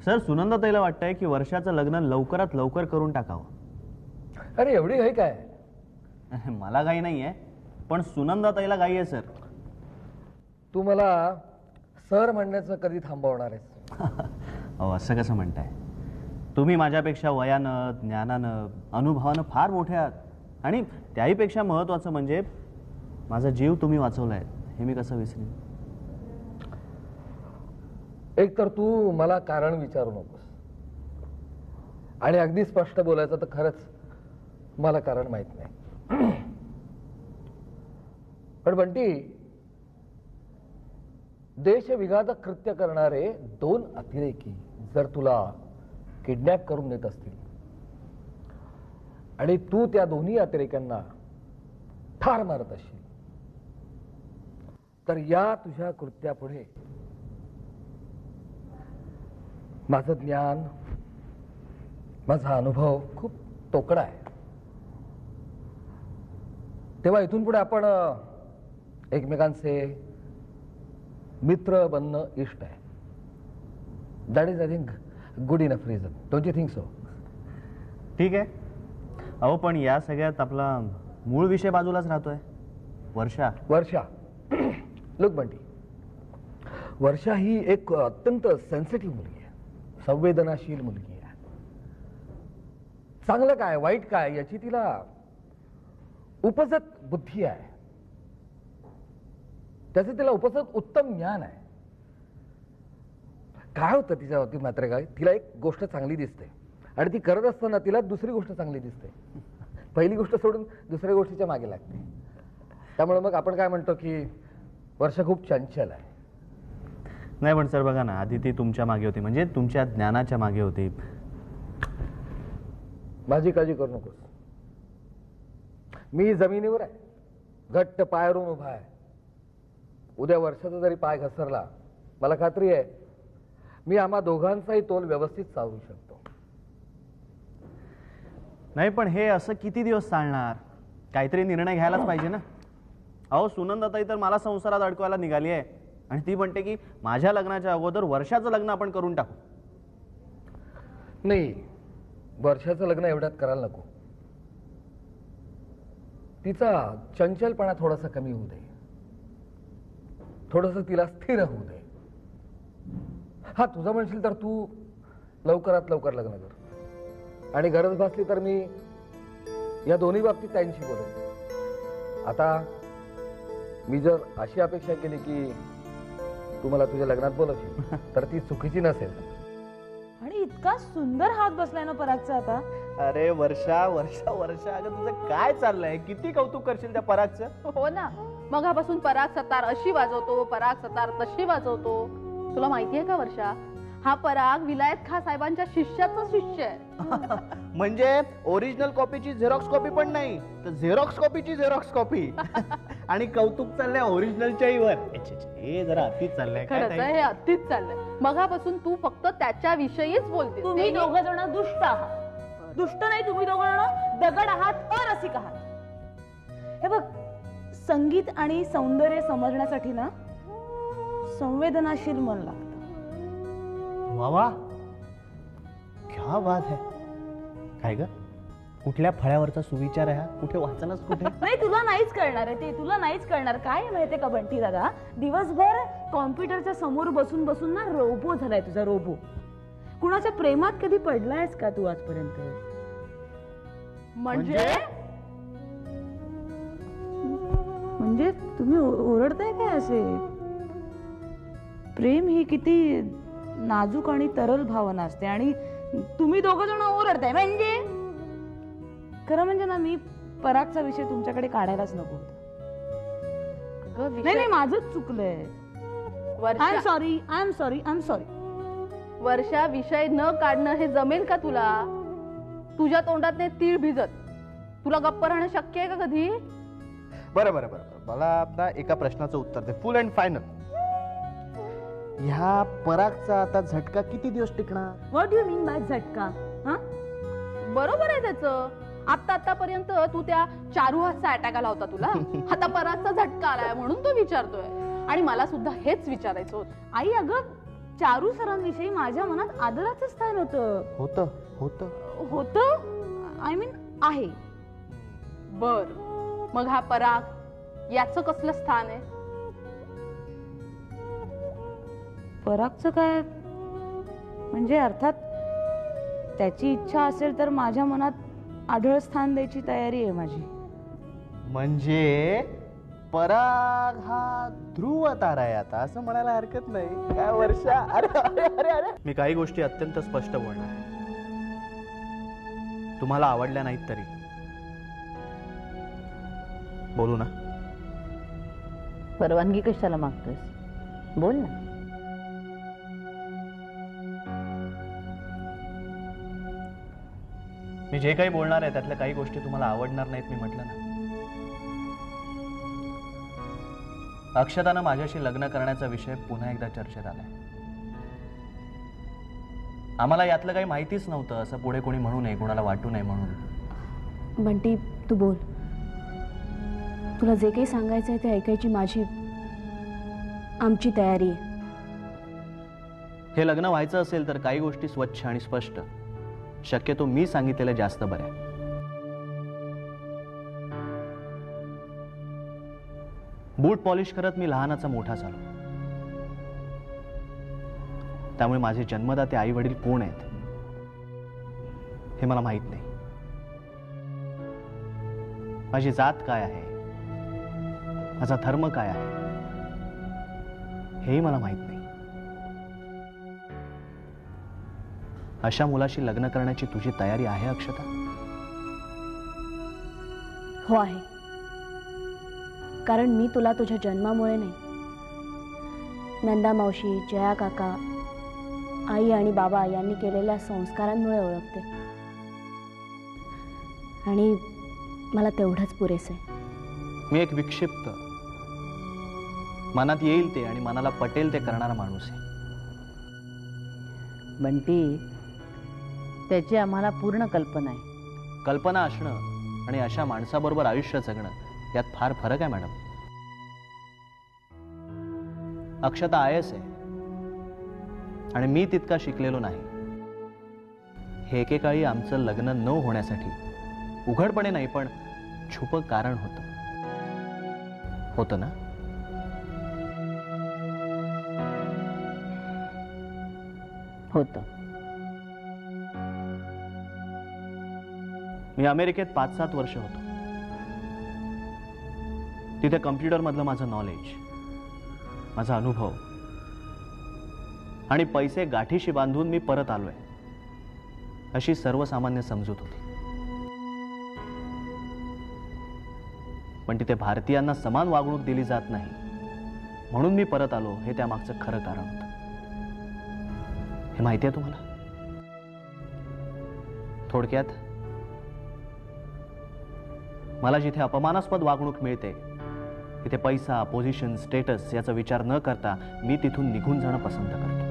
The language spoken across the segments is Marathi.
सर, सुनंदाताईला वाटतंय की वर्षाचं लग्न लवकरात लवकर करून टाकावं. अरे एवढी घाई काय? मला घाई नाहीये, पण सुनंदाताईला घाई आहे सर. तू मला सर म्हणण्याचं कधी थांबवणार आहेस? अहो, असं कसं म्हणताय? तुम्ही माझ्यापेक्षा वयानं, ज्ञानानं, अनुभवानं फार मोठे आहात. आणि त्याहीपेक्षा महत्त्वाचं म्हणजे माझा जीव तुम्ही वाचवलाय, हे मी कसं विसरेन? एक तर तू मला कारण विचारू नकोस, आणि अगदी स्पष्ट बोलायचं तर खरंच मला कारण माहित नाही. पण बंटी, देशविघातक कृत्य करणारे 2 अतिरेकी जर तुला किडनॅप करून नेत असतील आणि तू त्या दोन्ही अतिरेक्यांना ठार मारत असशील, तर या तुझ्या कृत्यापुढे माझं ज्ञान, माझा अनुभव खूप तोकडा आहे. तेव्हा इथून पुढे आपण एकमेकांचे मित्र बनणं इष्ट आहे. That is I think good enough reason. Don't you think so? ठीक आहे. अहो, पण या सगळ्यात आपला मूळ विषय बाजूलाच राहतोय. वर्षा. लुक बंटी, वर्षा ही एक अत्यंत सेन्सिटिव्ह मुलगी आहे, संवेदनाशील मुलगी आहे. चांगलं काय वाईट काय याची तिला उपजत बुद्धी आहे, त्याचे तिला उपजत उत्तम ज्ञान आहे. काय होतं तिच्या बाबतीत मात्र काय, तिला एक गोष्ट चांगली दिसते आणि ती करत असताना तिला दुसरी गोष्ट चांगली दिसते. पहिली गोष्ट सोडून दुसऱ्या गोष्टीच्या मागे लागते. त्यामुळे मग आपण काय म्हणतो की वर्षा खूप चंचल आहे. नाही पण सर बघा ना, आधी ती तुमच्या मागे होती, म्हणजे तुमच्या ज्ञानाच्या मागे होती. माझी काळजी करू नकोस. मी जमिनीवर आहे, घट्ट पायावरून उभा आहे. उद्या वर्षाचा जरी पाय घसरला, मला खात्री आहे मी आम्हा दोघांचाही तोल व्यवस्थित चालवू शकतो. नाही पण हे असं किती दिवस चालणार? काहीतरी निर्णय घ्यायलाच पाहिजे ना. अहो, सुनंदाताई तर मला संसारात अडकवायला निघाली आहे आणि ती म्हणते की माझ्या लग्नाच्या अगोदर वर्षाचं लग्न आपण करून टाकू. नाही, वर्षाचं लग्न एवढ्यात करायला नको. तिचा चंचलपणा थोडासा कमी होऊ दे, थोडंसं तिला स्थिर होऊ दे. हा, तुझं म्हणशील तर तू लवकरात लवकर लग्न कर, आणि गरज भासली तर मी या दोन्ही बाबतीत त्यांची बोलेन. आता मी जर अशी अपेक्षा केली की तू मला तुझ्या लग्नात बोलवशील तर ती चुकीची नसेल. आणि इतका सुंदर हात बसलाय ना परागचा आता. अरे वर्षा वर्षा वर्षा, अगं तुझं काय चाललंय? किती कौतुक करशील त्या परागचं. हो ना, मगापासून पराग सतार अशी वाजवतो, पराग सतार तशी वाजवतो. तुला माहितीये का वर्षा, हा पराग विलायत खां साहेबांच्या शिष्याचा शिष्य आहे. म्हणजे ओरिजिनल कॉपीची झेरॉक्स कॉपी पण नाही, तर झेरॉक्स कॉपीची झेरॉक्स कॉपी. आणि कौतुक चाललंय ओरिजिनलच्याही वर. हे जरा अतिच चाललंय. खरंच हे अतिच चाललंय. मगापासून तू फक्त त्याच्याविषयीच बोलते. तुम्ही दोघं जण दुष्ट आहात. दुष्ट नाही, तुम्ही दोघं जण दगड आहात, अरसिक आहात. हे बघ, संगीत आणि सौंदर्य समजण्यासाठी ना संवेदनाशील मन लागतं. वावा, क्या बात है. काय ग, कुठल्या फळ्यावरचा सुविचार आहे हा? कुठे वाचनास कुठे? नाही, तुला नाहीच कळणार आहे ते, तुला नाहीच कळणार. काय माहितीये का बंटी दादा, दिवसभर कॉम्प्युटरच्या समोर बसून बसून ना रोबो झालाय तुझा, रोबो. कुणाच्या प्रेमात कधी पडलायस का तू आजपर्यंत? म्हणजे तुम्ही ओरडताय काय असे? प्रेम ही किती नाजूक आणि तरल भावना असते, आणि तुम्ही दोघं जण ओरडताय म्हणजे. खरं म्हणजे ना, मी परागचा विषय तुमच्याकडे काढायलाच नको होता. नाही, माझंच चुकलंय. I am sorry. वर्षा, विषय न काढणं हे जमेल का तुला? तुझ्या तोंडात नाही तीळ भिजत. तुला गप्प राहणं शक्य आहे का कधी? बरं बरं बरं, मला आता एका प्रश्नाचं उत्तर दे, फुल अँड फायनल. ह्या परागचा आता झटका किती दिवस टिकणार? What do you mean by झटका? बरोबर आहे त्याचं. आतापर्यंत तू त्या चारुहासचा अटॅक आला होता तुला, आता परागचा झटका आलाय म्हणून तो विचारतोय. आणि मला सुद्धा हेच विचारायचं होतं. आई, अगं चारू सरांविषयी माझ्या मनात आदराचं स्थान होतं. होतं होतं होतं आय मीन आहे. बर, मग हा पराग याचं कसलं स्थान आहे? परागचं काय म्हणजे अर्थात त्याची इच्छा असेल तर माझ्या मनात आढळ स्थान द्यायची तयारी आहे माझी. म्हणजे पराग हा ध्रुव तारा आहे आता, असं म्हणायला हरकत नाही. काय वर्षा, अरे अरे अरे अरे, मी काही गोष्टी अत्यंत स्पष्ट बोलणार आहे. तुम्हाला आवडल्या नाहीत तरी बोलू ना. परवानगी कशाला मागतोस? बोल ना. मी जे काही बोलणार आहे त्यातल्या काही गोष्टी तुम्हाला आवडणार नाहीत, मी म्हटलं ना. अक्षतानं माझ्याशी लग्न करण्याचा विषय पुन्हा एकदा चर्चेत आलाय. आम्हाला यातलं काही माहितीच नव्हतं असं पुढे कोणी म्हणू नये, कोणाला वाटू नये म्हणून. बंटी, तू बोल. तुला जे काही सांगायचंय ते ऐकायची आमची तयारी आहे. हे लग्न व्हायचं असेल तर काही गोष्टी स्वच्छ आणि स्पष्ट, शक्यतो मी सांगितलेलं जास्त बरं आहे. बूट पॉलिश करत मी लहानाचा मोठा झालो. त्यामुळे माझे जन्मदाते आई वडील कोण आहेत हे मला माहित नाही. माझी जात काय आहे, माझा धर्म काय आहे हेही मला माहित नाही. अशा मुलाशी लग्न करण्याची तुझी तयारी आहे अक्षता? हो आहे. कारण मी तुला तुझ्या जन्मामुळे नाही, नंदा मावशी, जया काका, आई आणि बाबा यांनी केलेल्या संस्कारांमुळे ओळखते. आणि मला तेवढंच पुरेसं आहे. मी एक विक्षिप्त, मनात येईल ते आणि मनाला पटेल ते करणारा माणूस आहे. बंटी, त्याची आम्हाला पूर्ण कल्पना आहे. कल्पना असणं आणि अशा माणसाबरोबर आयुष्य जगणं यात फार फरक आहे मॅडम. अक्षता आयस आहे आणि मी तितका शिकलेलो नाही. हे एकेकाळी आमचं लग्न न होण्यासाठी उघडपणे नाही पण छुप कारण होतं ना. होतं. मी अमेरिकेत 5-7 वर्ष होतो. तिथे कम्प्युटर मधलं माझं नॉलेज, माझा अनुभव आणि पैसे गाठीशी बांधून मी परत आलोय अशी सर्वसामान्य समजूत होती. पण तिथे भारतीयांना समान वागणूक दिली जात नाही म्हणून मी परत आलो हे त्यामागचं खरं कारण होतं. हे माहिती आहे तुम्हाला? थोडक्यात मला जिथे अपमानास्पद वागणूक मिळते तिथे पैसा, पोझिशन, स्टेटस याचा विचार न करता मी तिथून निघून जाणं पसंत करतो.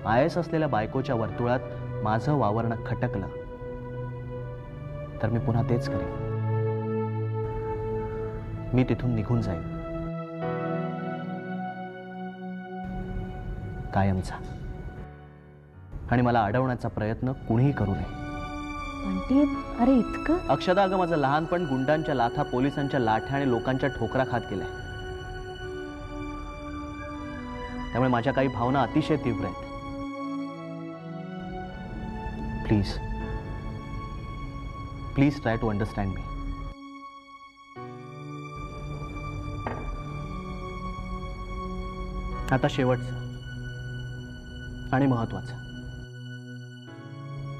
आयस असलेल्या बायकोच्या वर्तुळात माझं वावरणं खटकलं तर मी पुन्हा तेच करेन. मी तिथून निघून जाईन कायमचा. आणि मला अडवण्याचा प्रयत्न कुणीही करू नये. बंटी, अरे इतकं? अक्षता, अगं माझं लहानपण गुंडांच्या लाथा, पोलिसांच्या लाठ्या आणि लोकांच्या ठोकरा खात गेलाय. त्यामुळे माझ्या काही भावना अतिशय तीव्र आहेत. Please please try to understand me. आता शेवटचं आणि महत्वाचं,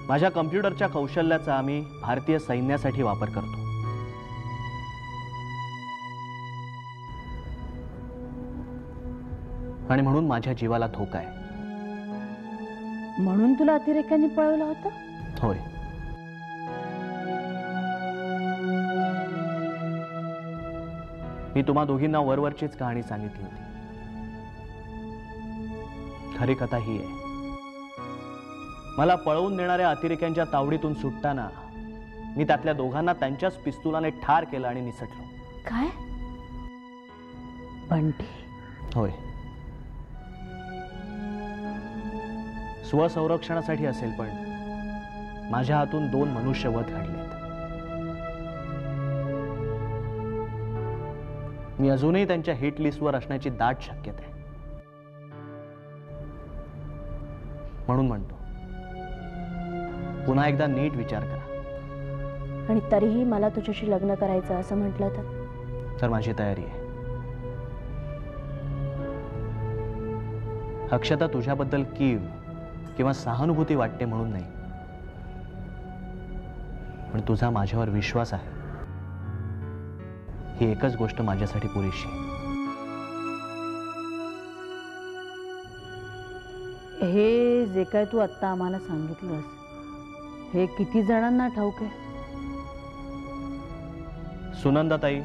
माझ्या कम्प्युटरच्या कौशल्याचा आम्ही भारतीय सैन्यासाठी वापर करतो. आणि म्हणून माझ्या जीवाला धोका आहे. म्हणून तुला अतिरेक्यांनी पळवलं होतं? होय. मी तुम्हा दोघींना वरवरचीच कहाणी सांगितली होती. खरी कथा ही आहे. मला पळवून देणाऱ्या अतिरेक्यांच्या तावडीतून सुटताना मी त्यातल्या दोघांना त्यांच्याच पिस्तुलाने ठार केलं आणि निसटलो. काय? बंटी, होय. स्वसंरक्षणासाठी असेल, पण माझ्या हातून 2 मनुष्यवध घडलेत. मी अजूनही त्यांच्या हिट लिस्टवर असण्याची दाट शक्यता आहे. म्हणून म्हणतो, पुन्हा एकदा नीट विचार करा. आणि तरीही मला तुझ्याशी लग्न करायचं असं म्हटलं तर माझी तयारी आहे. अक्षता, तुझ्याबद्दल कीव किंवा सहानुभूती वाटते म्हणून नाही, पण तुझा माझ्यावर विश्वास आहे, ही एकच गोष्ट माझ्यासाठी पुरेशी आहे. हे जे काय तू आत्ता आम्हाला सांगितलंस, हे किती जणांना ठाऊक आहे? सुनंदाताई,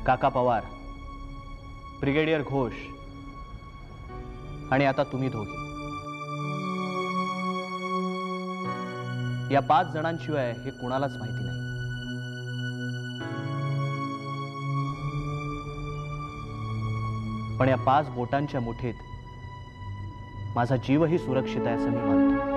काका पवार, ब्रिगेडियर घोष आणि आता तुम्ही दोघी. या 5 जणांशिवाय हे कुणालाच माहिती नाही. पण या 5 बोटांच्या मुठीत माझा जीवही सुरक्षित आहे असं मी मानतो.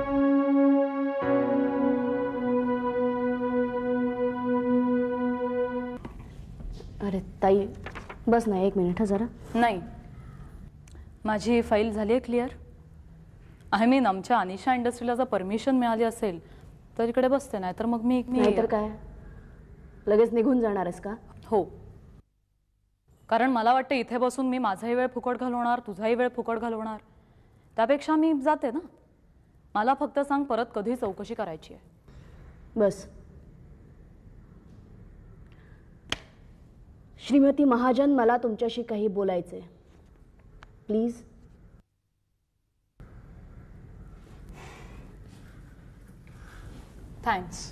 अरे ताई, बस ना 1 मिनिट जरा. नाही, माझी फाईल झाली आहे क्लिअर. आय मीन, आमच्या अनिशा इंडस्ट्रीला जर परमिशन मिळाली असेल तर इकडे बसते, नाही तर मग मी नाहीतर काय, लगेच निघून जाणारच का? हो, कारण मला वाटतं इथे बसून मी माझाही वेळ फुकट घालवणार, तुझाही वेळ फुकट घालवणार. त्यापेक्षा मी जाते ना. मला फक्त सांग, परत कधी चौकशी करायची आहे. बस. श्रीमती महाजन, मला तुमच्याशी काही बोलायचंय, प्लीज. थँक्स.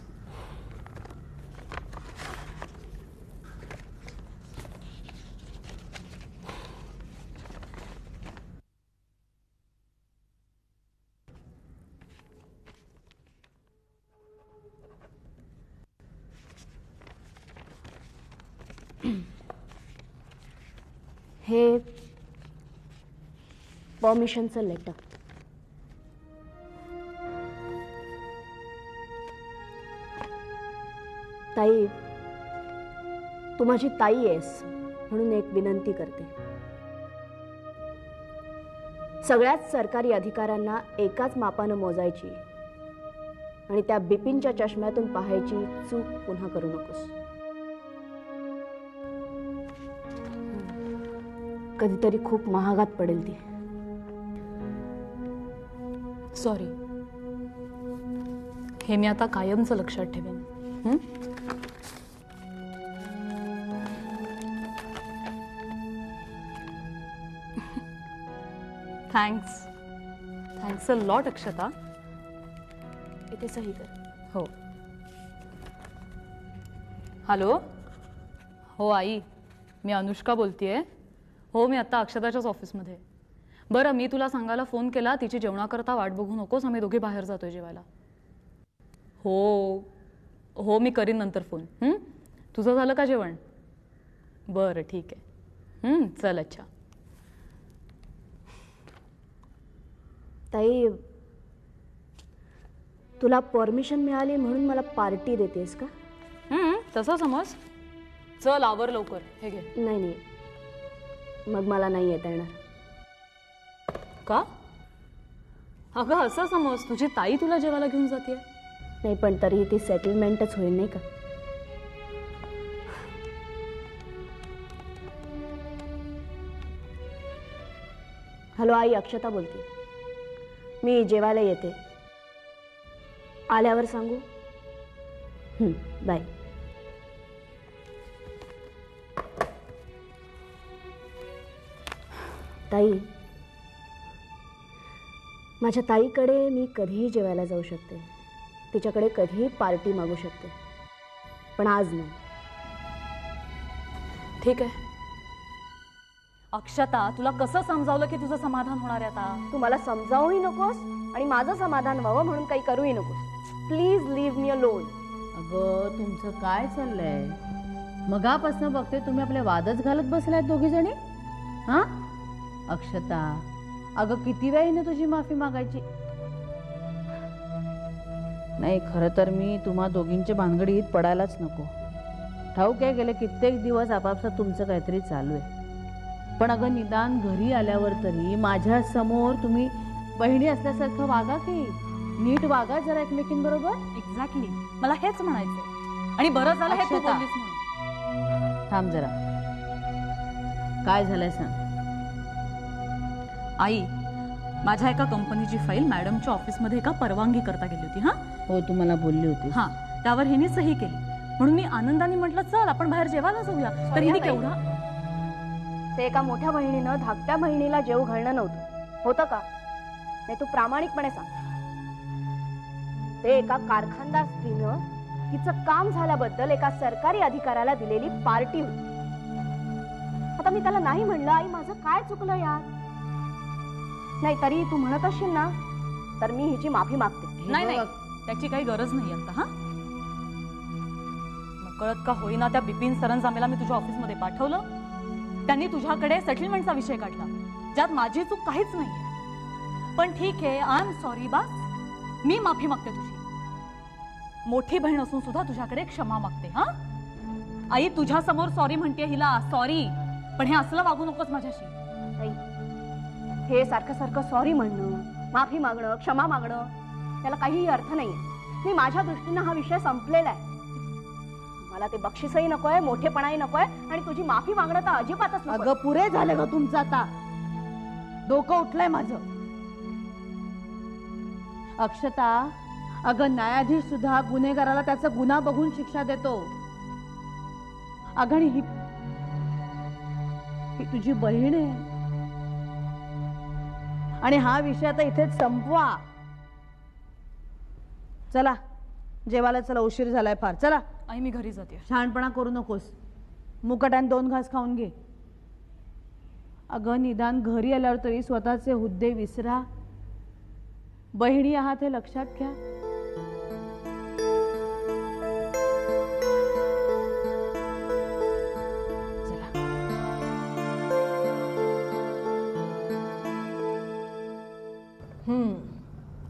हे परमिशनचं लेटर. ताई, तू माझी ताई आहेस म्हणून एक विनंती करते. सगळ्याच सरकारी अधिकाऱ्यांना एकाच मापानं मोजायची आणि त्या बिपिनच्या चष्म्यातून पाहायची चूक पुन्हा करू नकोस. कधीतरी खूप महागात पडेल ती. सॉरी. हे मी आता कायमचं लक्षात ठेवेन. थँक्स अ लॉट अक्षता. इथे सही कर. हो. हॅलो. हो आई, मी अनुष्का बोलतेय. हो, मी आत्ता अक्षताच्याच ऑफिसमध्ये. बरं, मी तुला सांगायला फोन केला, तिची जेवणाकरता वाट बघू नकोस, आम्ही दोघे बाहेर जातोय जेवायला. हो हो, मी करीन नंतर फोन. तुझं झालं का जेवण? बरं, ठीक आहे. चल. अच्छा. ताई, तुला परमिशन मिळाली म्हणून मला पार्टी देतेस का? तसं समज. चल, आवर लवकर. हे घे. नाही नाही, मग मला नाही येता येणार. का? अगं, असं समज, तुझी ताई तुला जेवायला घेऊन जाते. नाही, पण तरीही ती सेटलमेंटच होईल नाही का? हॅलो आई, अक्षता बोलते. मी जेवायला येते, आल्यावर सांगू. बाय. ताई, माझ्या ताईकडे मी कधीही जेवायला जाऊ शकते, तिच्याकडे कधीही पार्टी मागू शकते, पण आज नाही. ठीक आहे. अक्षता, तुला कसं समजावलं की तुझं समाधान होणार आहे आता? तू मला समजावूही नकोस आणि माझं समाधान व्हावं म्हणून काही करूही नकोस. Please leave me alone. अगं, तुमचं काय चाललंय? मगापासून बघते तुम्ही आपले वादच घालत बसलात दोघी जणी. हां अक्षता, अगं किती वेळ हिने तुझी माफी मागायची. नाही, खरं तर मी तुम्हा दोघींच्या भानगडीत पडायलाच नको. ठाऊक आहे, गेले कित्येक दिवस आपापसात तुमचं काहीतरी चालू आहे. पण अगं निदान घरी आल्यावर तरी माझ्या समोर तुम्ही बहिणी असल्यासारखं वागा की. नीट वागा जरा एकमेकींबरोबर. एक्झॅक्टली, मला हेच म्हणायचंय. आणि बरं झालं हे तू अक्षता. बोललीस म्हणून. थांब जरा, काय झालंय सांग. आई, माझ्या एका कंपनीची फाईल मॅडमच्या ऑफिसमध्ये एका परवानगी करता गेली होती. हा हो, तू मला बोलली होती. हा, त्यावर हिने सही केली. म्हणून मी आनंदाने म्हटलं चल आपण बाहेर जेवायला जाऊया. तर हिने केवढा. ते एका मोठ्या बहिणीनं धाकट्या बहिणीला जेव घालणं नव्हतं, होतं का? नाही, तू प्रामाणिकपणे सांग. ते एका कारखानदार स्त्रीनं तिचं काम झाल्याबद्दल एका सरकारी अधिकाऱ्याला दिलेली पार्टी होती. आता मी त्याला नाही म्हणलं, आई माझं काय चुकलं यार? नाही, तरी तू म्हणत असशील ना, तर मी हिची माफी मागते. नाही नाही, त्याची काही गरज नाही आता. हा, नकळत का होईना त्या बिपिन सरंजामेला मी तुझ्या ऑफिसमध्ये पाठवलं. त्यांनी तुझ्याकडे सेटलमेंटचा विषय काढला, ज्यात माझी चूक काहीच नाहीये. पण ठीक आहे, आय एम सॉरी. बस, मी माफी मागते तुझी. मोठी बहीण असून सुद्धा तुझ्याकडे क्षमा मागते. हा आई, तुझ्या समोर सॉरी म्हणते हिला, सॉरी. पण हे असलं वागू नकोस माझ्याशी. हे सारखं सारखं सॉरी म्हणणं, माफी मागणं, क्षमा मागणं, त्याला काहीही अर्थ नाहीये. मी माझ्या दृष्टीनं हा विषय संपलेला आहे. मला ते बक्षीसही नकोय, मोठेपणाही नकोय, आणि तुझी माफी मागणं तर अजिबातच नको. अगं पुरे झालं ग तुमचं आता. डोकं उठलंय माझं. अक्षता, अगं न्यायाधीश सुद्धा गुन्हेगाराला त्याचा गुन्हा बघून शिक्षा देतो. अगं ही तुझी बहीण आहे. आणि हा विषय आता इथेच संपवा. चला जेवायला चला, उशीर झालाय फार. चला. आई, मी घरी जाते. शहाणपणा करू नकोस. मुकाट्याने 2 घास खाऊन घे. अगं निदान घरी आल्यावर तरी स्वतःचे हुद्दे विसरा. बहिणी आहात हे लक्षात घ्या.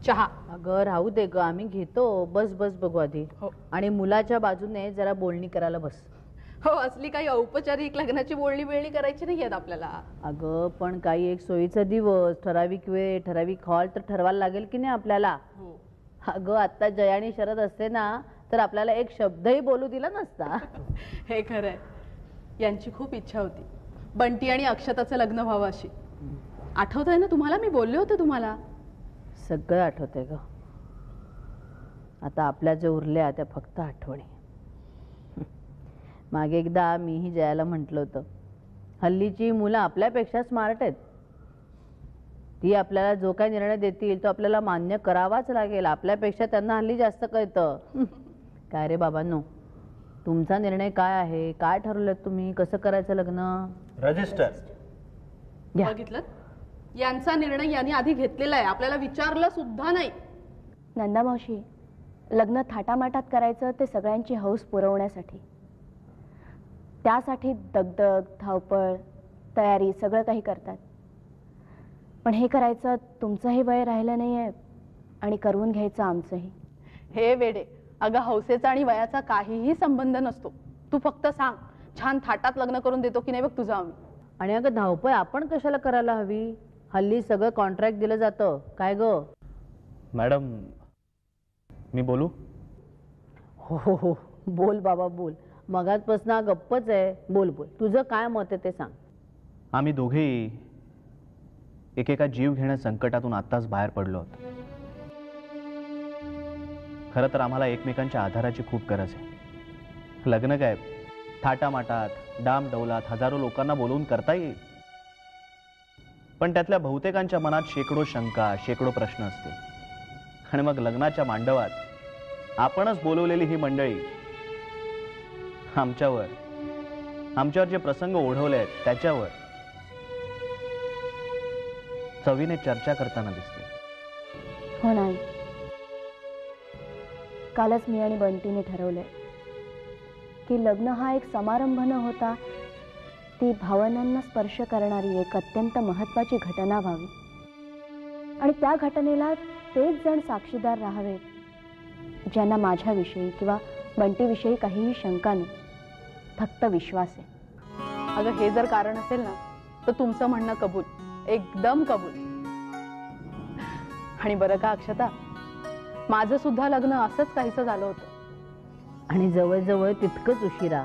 चहा. अगं राहू दे ग, आम्ही घेतो. बस बस बघू आधी. आणि मुलाच्या बाजूने जरा बोलणी करायला बस. हो, असली काही औपचारिक लग्नाची बोलणी बिळणी करायची नाही आहेत आपल्याला. अगं पण काही एक सोयीचा दिवस, ठराविक वेळ, ठराविक हॉल तर ठरवायला लागेल की नाही आपल्याला. अगं आता जयानी शरद असते ना, तर आपल्याला एक शब्दही बोलू दिला नसता. हे खरंय, यांची खूप इच्छा होती बंटी आणि अक्षताचं लग्न व्हावं अशी. आठवतंय ना तुम्हाला, मी बोलले होते तुम्हाला. सगळं आठवतंय ग. आता आपल्या जे उरल्या त्या फक्त आठवणी. मागे एकदा मीही जयाला म्हटलं होतं, हल्लीची मुलं आपल्यापेक्षा स्मार्ट आहेत. ती आपल्याला जो काही निर्णय देतील तो आपल्याला मान्य करावाच लागेल. आपल्यापेक्षा त्यांना हल्ली जास्त कळतं. काय रे बाबांनो, तुमचा निर्णय काय आहे? काय ठरवलं तुम्ही? कसं करायचं लग्न? रजिस्टर. बघितलं, यांचा निर्णय यांनी आधी घेतलेला आहे, आपल्याला विचारलं सुद्धा नाही. नंदा मावशी, लग्न थाटामाटात करायचं ते सगळ्यांची हौस पुरवण्यासाठी. त्यासाठी दगदग, धावपळ, तयारी सगळं काही करतात. पण हे करायचं तुमचंही वय राहिलं नाहीये आणि करवून घ्यायचं आमचंही. हे वेडे, अगं हौसेचा आणि वयाचा काहीही संबंध नसतो. तू फक्त सांग, छान थाटात लग्न करून देतो की नाही बघ तुझं आम्ही. आणि अगं धावपळ आपण कशाला करायला हवी? हल्ली सगळं कॉन्ट्रॅक्ट दिलं जातं. काय ग मॅडम, मी बोलू? हो हो हो, बोल बाबा बोल. मगाचपासून गप्पच आहे. बोल बोल, तुझं काय मत आहे ते सांग. आम्ही दोघेही एकेका जीव घेण्या संकटातून आत्ताच बाहेर पडलो आहोत. खरं तर आम्हाला एकमेकांच्या आधाराची खूप गरज आहे. लग्न काय थाटामाटात, डाम डौलात, हजारो लोकांना बोलवून करता येईल, पण त्यातल्या बहुतेकांच्या मनात शेकडो शंका, शेकडो प्रश्न असते. आणि मग लग्नाच्या मांडवात आपणच बोलवलेली ही मंडळी आमच्यावर जे प्रसंग ओढवले आहेत त्याच्यावर चवीने चर्चा करताना दिसते. हो नाही, कालच मी आणि बंटीने ठरवलंय की लग्न हा एक समारंभ न होता ती भावनांना स्पर्श करणारी एक अत्यंत महत्त्वाची घटना व्हावी. आणि त्या घटनेला तेच जण साक्षीदार राहावेत ज्यांना माझ्याविषयी किंवा बंटीविषयी काहीही शंका नाही, फक्त विश्वास आहे. अगं हे जर कारण असेल ना तर तुमचं म्हणणं कबूल, एकदम कबूल. आणि बरं का अक्षता, माझं सुद्धा लग्न असंच काहीसं झालं होतं. आणि जवळजवळ तितकंच उशिरा.